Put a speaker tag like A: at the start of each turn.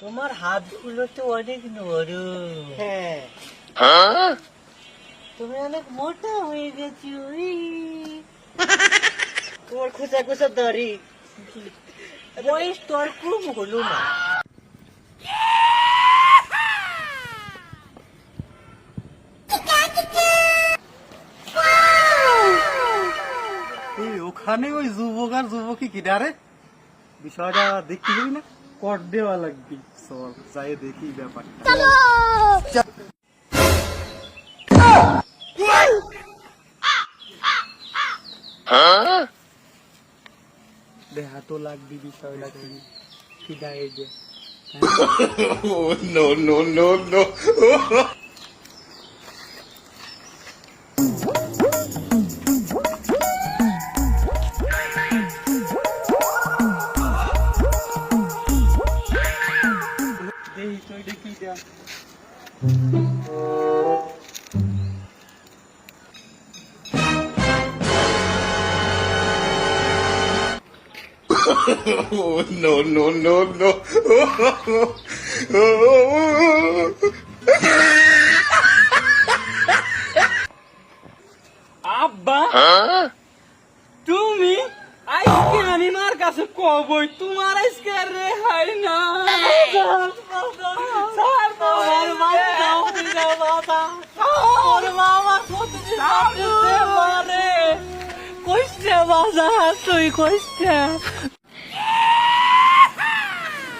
A: তোমার হাতগুলো তো অনেক নরম।
B: হ্যাঁ,
A: তুমি অনেক মোটা হয়ে গেছো।
B: তোমার খোঁচা খোঁচা দাড়ি।
A: বয়স তোর কম হলো না।
B: এই ওখানে ওই যুবক আর যুবকই কিনারে বিষয়টা দেখতে যাবি না, কর দেওয়া লাগবি। চল যাই দেখি ব্যাপার। দেখা তো লাগবি বিষয়টা কি গায়ে যে।
C: Oh, no, no, no, no.
B: দেখি তো এটা কি দেয়া।
C: Oh, no, no, no, no.
B: আব্বা তুমি আজকে আমি মার কাছে কবই, তোমার আজকে রেহাই না।
A: আমার বাচ্চা হইলো বাবা। ওর বাবা প্রতিদিন মারতেছে, মারে। কইছে বাবা, তুই কইছে